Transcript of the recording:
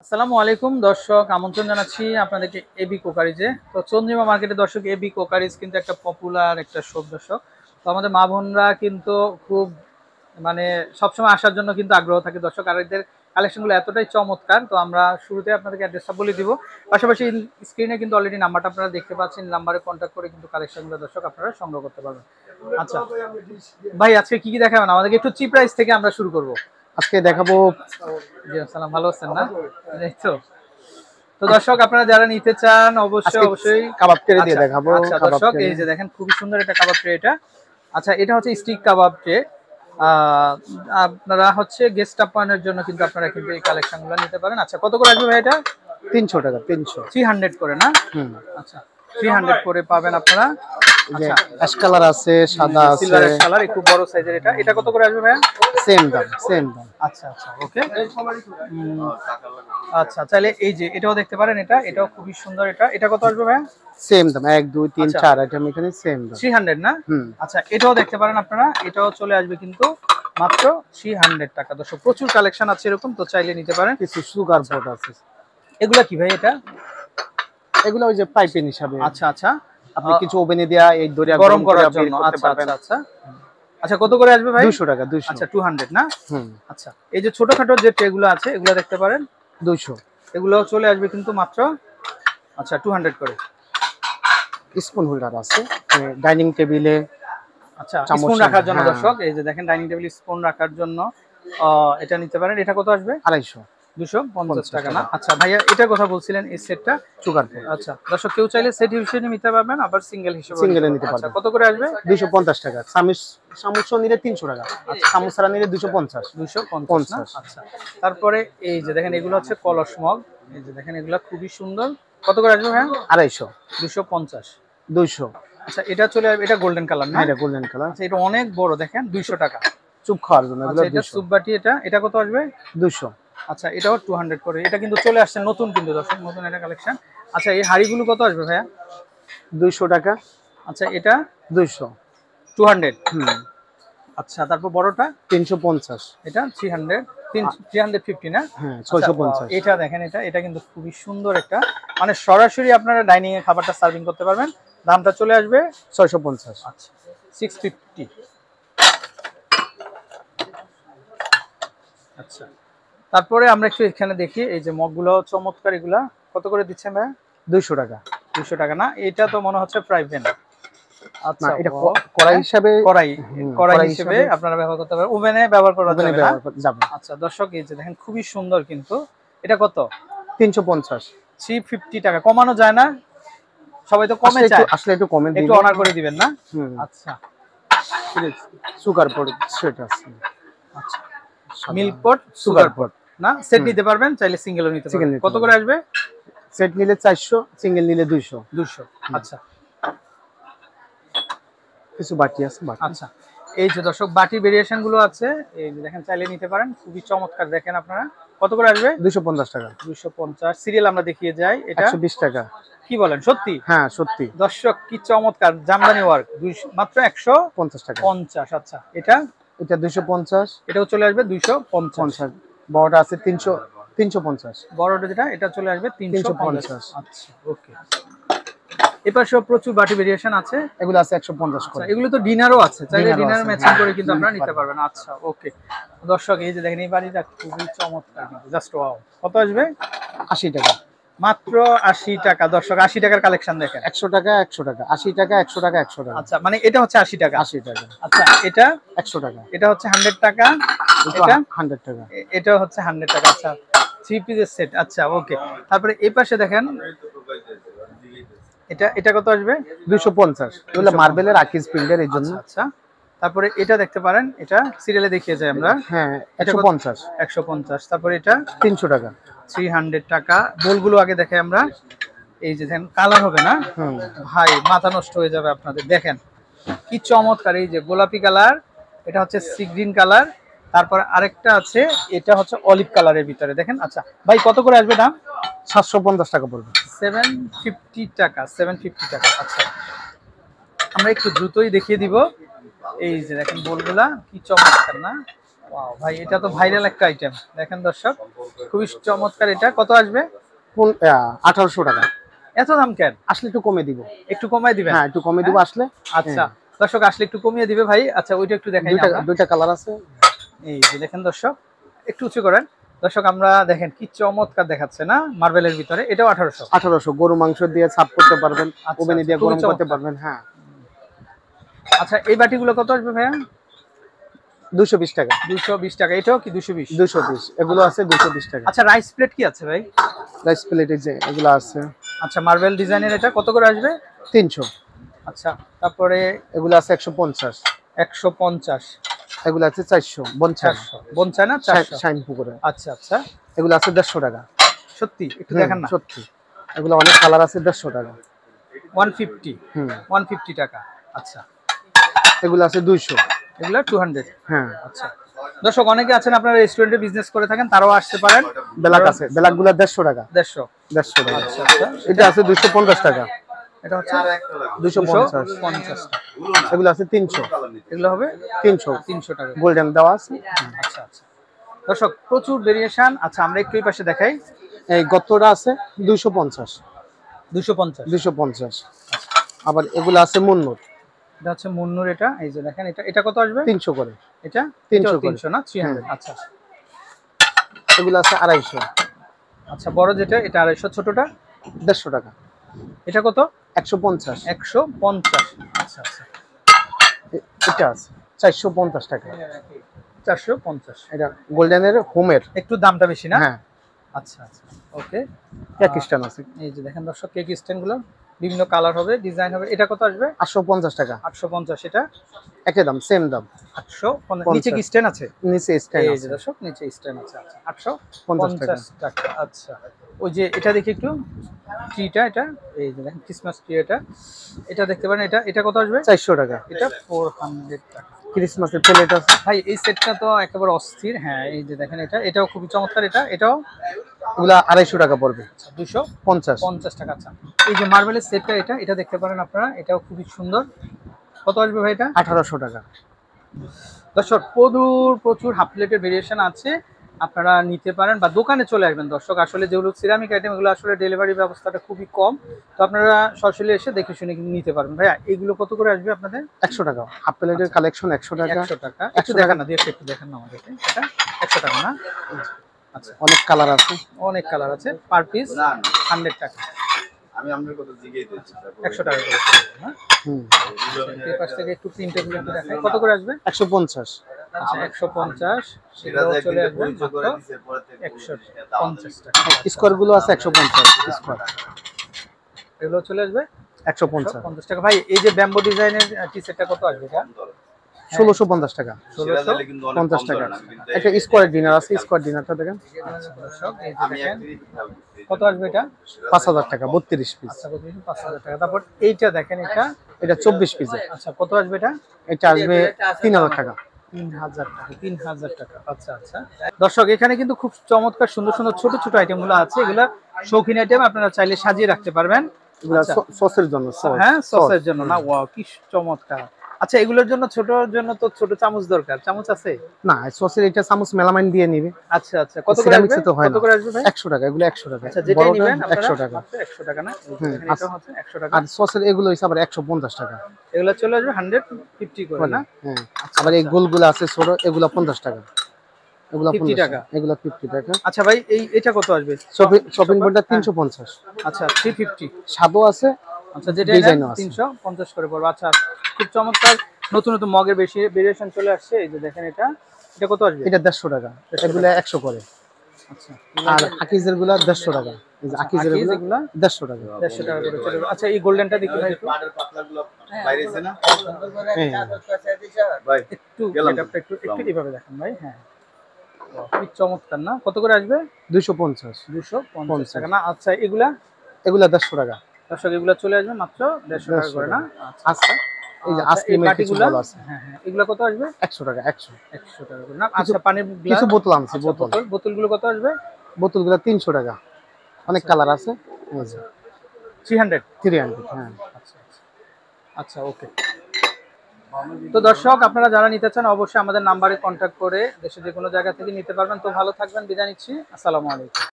আসসালামু আলাইকুম দর্শক, আমন্ত্রণ জানাচ্ছি আপনাদেরকে এবি কোকারিজে। তো চন্দ্রিমা মার্কেটে দর্শক এবি কোকারিজ কিন্তু একটা পপুলার একটা শপ দর্শক। তো আমাদের মা বোনরা কিন্তু খুব মানে সবসময় আসার জন্য কিন্তু আগ্রহ থাকে দর্শক। আর এদের কালেকশনগুলো এতটাই চমৎকার, তো আমরা শুরুতে আপনাদেরকে অ্যাড্রেসটা বলে দিব। পাশাপাশি স্ক্রিনে কিন্তু অলরেডি নাম্বারটা আপনারা দেখতে পাচ্ছেন, নাম্বারে কন্ট্যাক্ট করে কিন্তু কালেকশনগুলো দর্শক আপনারা সংগ্রহ করতে পারবেন। আচ্ছা ভাই, আজকে কি কি দেখাবেন আমাদেরকে? একটু চিপ প্রাইস থেকে আমরা শুরু করব। আজকে দেখাবো। জি আসসালাম, ভালো আছেন না? এই তো। তো দর্শক, আপনারা যারা নিতে চান অবশ্যই অবশ্যই কাবাব ট্রে দিয়ে আচ্ছা দেখাবো। আচ্ছা কাবাব দর্শক, ট্রে এই যে দেখেন খুবই সুন্দর একটা কাবাব ট্রে এটা। আচ্ছা, এটা হচ্ছে স্টিক কাবাব ট্রে। আপনারা হচ্ছে গেস্ট আপ্যায়নের জন্য কিন্তু আপনারা কিন্তু এই কালেকশনগুলো নিতে পারেন। আচ্ছা, কত করে আসবে ভাই এটা? 300 টাকা। 300। 300 করে না? হুম। আচ্ছা, 300 করে পাবেন আপনারা। যে আচ্ছা, অ্যাশ কালার আছে, সাদা আছে, সিলভার কালার, একটু বড় সাইজের এটা। এটা কত করে আসবে ভাই? সেম দাম, সেম দাম। আচ্ছা আচ্ছা, ওকে। আচ্ছা, চাইলে এই যে এটাও দেখতে পারেন, এটাও খুবই সুন্দর। এটা কত আসবে ভাই? সেম দাম, 1 2 3 আচ্ছা। 4 আইটেম এখানে সেম দাম। 300 না? হুম। আচ্ছা, এটাও দেখতে পারেন আপনারা, এটাও চলে আসবে কিন্তু মাত্র 300 টাকা। দর্শক, প্রচুর কালেকশন আছে এরকম, তো চাইলে নিতে পারেন। কিছু সুগার পট আছে। এগুলা কি ভাই এটা? এগুলো ওই যে পাইপেন হিসাবে। আচ্ছা আচ্ছা, আপনি কিছু ওভেনে দেয়া এই দরিয়া গরম করার জন্য। আচ্ছা আচ্ছা আচ্ছা আচ্ছা, কত করে আসবে ভাই? 200 টাকা। 200। আচ্ছা, 200 না? হুম। আচ্ছা, এই যে ছোটখাটো যে ট্রেগুলো আছে এগুলো দেখতে পারেন, 200। এগুলোও চলে আসবে কিন্তু মাত্র আচ্ছা 200 করে। স্পুন হোল্ডার আছে ডাইনিং টেবিলে। আচ্ছা, চামচ স্পুন রাখার জন্য হ্যাঁ। দর্শক, এই যে দেখেন ডাইনিং টেবিল স্পুন রাখার জন্য এটা নিতে পারেন। এটা কত আসবে? 250। 250 টাকা না? আচ্ছা ভাইয়া, এটা কথা বলছিলেন এই সেটটা? সুগার পট। আচ্ছা দর্শক, কেউ চাইলে সেট হিসেবে নিতে পারবেন, আবার সিঙ্গেল হিসেবে সিঙ্গেলে নিতে আচ্ছা, পারবেন। কত করে আসবে? 250 টাকা। চামচ নিলে 300 টাকা। আচ্ছা, চামচ ছাড়া নিলে 250। 250 না? আচ্ছা, তারপরে এই যে দেখেন এগুলো হচ্ছে কলস মগ। এই যে দেখেন এগুলো খুবই সুন্দর। কত করে আসবে ভাইয়া? 250। 250। 200। আচ্ছা, এটা চলে আসবে, এটা গোল্ডেন কালার না? হ্যাঁ, এটা গোল্ডেন কালার। আচ্ছা, এটা অনেক বড়, দেখেন 200 টাকা। চুপ খাওয়ার জন্য এগুলো আচ্ছা, এটা 200। সুপ বাটি, এটা কত আসবে? 200। আচ্ছা, এটাও 200 করে। এটা কিন্তু চলে আসছে নতুন, কিন্তু দর্শক নতুন এটা কালেকশন। আচ্ছা, এই হাড়িগুলো কত আসবে ভাইয়া? 200 টাকা। আচ্ছা, এটা 200। 200। হুম। আচ্ছা, তারপর বড়টা? 350। এটা 350 না? হ্যাঁ, আচ্ছা, 650। এটা দেখেন, এটা কিন্তু খুবই সুন্দর একটা, মানে সরাসরি আপনারা ডাইনিং এ খাবারটা সার্ভিং করতে পারবেন। দামটা চলে আসবে 650। আচ্ছা 650। আচ্ছা, তারপরে আমরা একটু এখানে দেখি, এই যে মগগুলো চমৎকার, এগুলা কত করে দিচ্ছেন ভাই? 200 টাকা। 200 টাকা না? এটা তো মনে হচ্ছে ফ্রাই প্যান। না, আচ্ছা, এটা কড়াই হিসাবে। কড়াই হিসেবে আপনারা ব্যবহার করতে পারেন, ওভেনে ব্যবহার করা যাবে না? যাবে। আচ্ছা দর্শক, এই যে দেখেন খুবই সুন্দর কিন্তু। এটা কত? 350। 350 টাকা। কমানো যায় না? সবাই তো কমে চায়, আসলে একটু কমে একটু দিবেন। অনার করে দিবেন না? হুম। আচ্ছা সুগার পট সেট আছে। আচ্ছা, মিল্ক পট, সুগার পট না? সেট নিতে পারবেন, চাইলে সিঙ্গেলও নিতে পারবেন। নিতে কত করে আসবে? সেট নিলে 400, সিঙ্গেল নিলে 200। 200। আচ্ছা কিছু বাকি আছে বাকি। আচ্ছা, এই যে দর্শক বাটি ভেরিয়েশন গুলো আছে, এই যে দেখেন, চাইলে নিতে পারেন, খুবই চমৎকার। দেখেন আপনারা, কত করে আসবে? 250 টাকা। 250। সিরিয়াল আমরা দেখিয়ে যাই, এটা 120 টাকা। কি বলেন, সত্যি? হ্যাঁ, সত্যি। দর্শক, কি চমৎকার জামদানি ওয়ার্ক, মাত্র 50 টাকা। 150। আচ্ছা, এটা 250। এটাও চলে আসবে 250। 50। বড়টা আছে 350। বড়টা যেটা, এটা চলে আসবে 350। 350। আচ্ছা, ওকে। এবার সব প্রচুর বাটি ভেরিয়েশন আছে। এগুলো আছে 150 করে। আচ্ছা, এগুলো তো ডিনারও আছে, চাইলে ডিনারও ডিনার আছে, ম্যাচিং হ্যাঁ। করে কিন্তু আপনারা নিতে পারবেন। আচ্ছা, ওকে। দর্শক, এই যে দেখেন এই বাড়িটা খুবই চমৎকার কিন্তু, জাস্ট ওয়াও। কত আসবে? 80 টাকা। মাত্র 80 টাকা। দর্শক, 80 টাকার কালেকশন দেখেন। 100 টাকা, 100 টাকা, 80 টাকা, 100 টাকা, 100 টাকা। আচ্ছা, মানে এটা হচ্ছে 80 টাকা। 80 টাকা। আচ্ছা, এটা 100 টাকা। এটা হচ্ছে 100 টাকা। এটা 100 টাকা। এটা হচ্ছে 100 টাকা। আচ্ছা, 3 পিসের সেট। আচ্ছা, ওকে। তারপরে এই পাশে দেখেন, এটা কত আসবে? 250। এগুলো মার্বেলের আকিজ প্রিন্টের, এই জন্য। আচ্ছা, তারপরে এটা দেখতে পারেন, এটা সিরিয়ালে দেখিয়ে যায় আমরা। হ্যাঁ, এটা 150। 150। তারপরে এটা 300 টাকা। 300 টাকা। বোলগুলো আগে দেখে আমরা, এই যে দেখেন, কালার হবে না হুম। ভাই, মাথা নষ্ট হয়ে যাবে আপনাদের। দেখেন কি চমৎকার, এই যে গোলাপি কালার, এটা হচ্ছে সি গ্রিন কালার, তারপর আরেকটা আছে, এটা হচ্ছে অলিভ কালারের ভিতরে। দেখেন। আচ্ছা ভাই, কত করে আসবে দাম? 750 টাকা পড়বে। 750 টাকা। 750 টাকা। আচ্ছা, আমরা একটু দ্রুতই দেখিয়ে দিব। এই যে দেখেন বোলগুলা কি চমৎকার না? ওয়াও ভাই, এটা তো ভাইরাল একটা আইটেম। দেখেন দর্শক, খুবই চমৎকার। এটা কত আসবে? 1800 টাকা। এত দাম কেন? আসলে একটু কমে দিব। একটু কমায় দিবেন? হ্যাঁ, একটু কমে দিব হ্যাঁ? আসলে। আচ্ছা হ্যাঁ। দর্শক, আসলে একটু কমিয়ে দিবে ভাই। আচ্ছা ওইটা একটু দেখাই না দুইটা আমরা। দুইটা কালার আছে। এই যে দেখেন দর্শক, একটু উঁচু করেন। দর্শক আমরা দেখেন কি চমৎকার দেখাচ্ছে না, মার্বেলের ভিতরে। এটাও 1800? 1800 গরু মাংস দিয়ে সাফ করতে পারবেন, আচ্ছা, ওভেনে আচ্ছা, দিয়ে খুবই গরম করতে চমৎকার। পারবেন। হ্যাঁ। আচ্ছা এই বাটিগুলো কত আসবে ভাইয়া? 220 টাকা। 220 টাকা। এটাও কি 220? 220 এগুলো আছে 220 টাকা। আচ্ছা রাইস প্লেট কি আছে ভাই? রাইস প্লেট যে এগুলো আছে আচ্ছা মার্বেল ডিজাইনের, এটা কত করে আসবে? 300। আচ্ছা তারপরে এগুলো আছে 150। 150। এগুলো আছে 400 বনছাই। 400 বনচায় না? 400। শাইন পুকুরে। আচ্ছা আচ্ছা, এগুলো আছে 150 টাকা। সত্যি একটু দেখান না। সত্যি এগুলো অনেক কালার আছে 150 টাকা। 150। হুম 150 টাকা। আচ্ছা এগুলো আছে 200। এগুলো 200। হ্যাঁ আচ্ছা দর্শক, অনেকে আছেন আপনারা রেস্টুরেন্টে বিজনেস করে থাকেন, তারাও আসতে পারেন। ব্ল্যাক আছে, ব্ল্যাক গুলো 150 টাকা। 150। 150 টাকা। আচ্ছা আচ্ছা, এটা আছে 250 টাকা। এটা হচ্ছে 250। 250 টাকা। এগুলো আছে 300। এগুলো হবে 300 300 টাকা। গোল্ডেন দেওয়া আছে। আচ্ছা আচ্ছা দর্শক, প্রচুর ভেরিয়েশন। আচ্ছা আমরা একটু এই পাশে দেখাই। এই গত্তটা আছে 250। 250। 250। আবার এগুলো আছে মুন্নুর। এটা হচ্ছে মুন্নুর। এটা এই যে দেখেন, এটা এটা কত আসবে? 300 করে। এটা 300 করে। 300 না 300? আচ্ছা এগুলো আছে 250। আচ্ছা, বড় যেটা এটা 250, ছোটটা 150 টাকা। এটা কত? 150। 150। আচ্ছা আচ্ছা, এটা আছে 450 টাকা। 450। এটা গোল্ডেনের হোমের। একটু দামটা বেশি না? হ্যাঁ। আচ্ছা আচ্ছা, ওকে। এক স্ট্যান্ড আছে। এই যে দেখেন দর্শক, কেক স্ট্যান্ড গুলো বিভিন্ন কালার হবে, ডিজাইন হবে। এটা কত আসবে? 850 টাকা। 850। এটা একই দাম, সেম দাম। 850। নিচে কি স্ট্যান্ড আছে? নিচে স্ট্যান্ড এই আছে। যে দর্শক, নিচে স্ট্যান্ড আছে। আচ্ছা 50 টাকা। 850 টাকা। আচ্ছা ওই যে এটা দেখি একটু, ট্রিটা। এটা এই যে দেখেন ক্রিসমাস ট্রি। এটা এটা দেখতে পারেন। এটা এটা কত আসবে? 400 টাকা। এটা 400 টাকা। ক্রিসমাসের প্লেট আছে। ভাই এই সেটটা তো একেবারে অস্থির। হ্যাঁ এই যে দেখেন, এটা এটাও খুবই চমৎকার। এটা এটাও এগুলা 250 টাকা পড়বে। 250 টাকা। আচ্ছা এই যে মার্বেলের সেটটা, এটা এটা দেখতে পারেন আপনারা, এটাও খুবই সুন্দর। কত আসবে ভাই এটা? 1800 টাকা। দর্শক প্রচুর প্রচুর হাফ প্লেটের ভেরিয়েশন আছে, আপনারা নিতে পারেন বা দোকানে চলে আসবেন। দর্শক আসলে যেগুলো সিরামিক আইটেম, এগুলো আসলে ডেলিভারি ব্যবস্থাটা খুবই কম, তো আপনারা সরাসরি এসে দেখে শুনে নিতে পারবেন। ভাইয়া এগুলো কত করে আসবে আপনাদের? 100 টাকা। হাফ প্লেটের কালেকশন 100 টাকা। 100 টাকা। একটু দেখান না, দিয়ে একটু দেখান না আমাদেরকে। এটা 100 টাকা না? আচ্ছা অনেক কালার আছে। অনেক কালার আছে। পার পিস 100 টাকা। আমি আপনার কথা জিজ্ঞেস করছি 100 টাকা করে। হ্যাঁ হুম এই পাশ থেকে একটু প্রিন্টের গুলো দেখাই। কত করে আসবে? 150। আচ্ছা 150। সেটা এগুলো যে চলে কিন্তু আসবে পরিচয় করে মাত্র দিছে পরে থেকে 150 টাকা। স্কোয়ার গুলো আছে 150 স্কোয়ার। এগুলো চলে আসবে 150। 150 টাকা। ভাই এই যে ব্যাম্বো ডিজাইনের টি সেটটা কত আসবে? এটা 1650 টাকা। 1650 50 টাকা। একটা স্কোয়ার ডিনার আছে, স্কোয়ার ডিনারটা দেখেন। দর্শক এই যে দেখেন, কত আসবে এটা? 5000 টাকা 32 পিস। আচ্ছা 5000 টাকা। তারপর এইটা দেখেন, এটা এটা 24 পিসের। আচ্ছা কত আসবে এটা? এটা আসবে 3000 টাকা। 3000 টাকা। 3000 টাকা। আচ্ছা আচ্ছা দর্শক, এখানে কিন্তু খুব চমৎকার সুন্দর সুন্দর ছোট ছোট আইটেম গুলো আছে। এগুলা শৌখিন আইটেম, আপনারা চাইলে সাজিয়ে রাখতে পারবেন। এগুলা আচ্ছা। সসের জন্য। হ্যাঁ সসের জন্য না? ওয়াও কি চমৎকার। আচ্ছা এগুলোর জন্য, ছোটর জন্য তো ছোট চামচ দরকার, চামচ আছে? না, সসের এটা চামচ মেলামাইন দিয়ে নিবে। আচ্ছা আচ্ছা, কত করে আসবে? সিরামিক্সে তো হয় কত না। করে আসবে ভাই? 100 টাকা। এগুলো 100 টাকা। আচ্ছা যেটাই বড়টা নেবেন আপনারা 100 টাকা। মাত্র 100 টাকা না? দেখেন এটা হচ্ছে 100 টাকা। আর সসের এগুলো হইছে আবার 150 টাকা। এগুলো চলে আসবে 150 করে না? হ্যাঁ। আবার এই গোলগুলো আছে ছোট, এগুলো 50 টাকা। এগুলো 50 50 টাকা। টাকা। এগুলো 50 টাকা। আচ্ছা ভাই এই এটা কত আসবে? শপিং বোর্ডটা 350। আচ্ছা 350। সাদও আছে। আচ্ছা যেটা ডিজাইনও আছে। 350 করে পড়বে। আচ্ছা খুব চমৎকার নতুন নতুন মগের বেশি ভেরিয়েশন চলে আসছে। এই যে দেখেন, এটা এটা কত আসবে? এটা 150 টাকা। এগুলো 100 করে। আচ্ছা আর আকিজের গুলা 150 টাকা। এই যে আকিজের আকিজ গুলা এগুলা 150 টাকা। 150 টাকা করে চলে যাবে। আচ্ছা এই গোল্ডেনটা দেখি ভাই একটু। পাতলাগুলো বাইরেছে না হ্যাঁ। ভাই একটু গেলাম। সেটআপটা একটু একটু এইভাবে দেখেন ভাই। হ্যাঁ খুব চমৎকার না? কত করে আসবে? 250। 250 টাকা না? আচ্ছা এগুলা এগুলা 150 টাকা। দর্শক এগুলো চলে আসবে মাত্র 150 টাকা করে না? আচ্ছা আচ্ছা। এই যে আচ্ছা, এই আইসক্রিমের কিছু বাটিগুলা? বল আছে। হ্যাঁ হ্যাঁ, এগুলো কত আসবে? 100 টাকা। 100 টাকা করে না? আচ্ছা পানির গ্লাস, কিছু বোতল আনছি। আচ্ছা, বোতল বোতলগুলো কত আসবে? বোতলগুলো 300 টাকা। অনেক কালার আছে। এই যে 300। 300। হ্যাঁ। আচ্ছা আচ্ছা আচ্ছা ওকে তো দর্শক আপনারা যারা নিতে চান অবশ্যই আমাদের নাম্বারে কন্ট্যাক্ট করে দেশে যে কোনো জায়গা থেকে নিতে পারবেন। তো ভালো থাকবেন, বিদায় নিচ্ছি, আসসালামু আলাইকুম।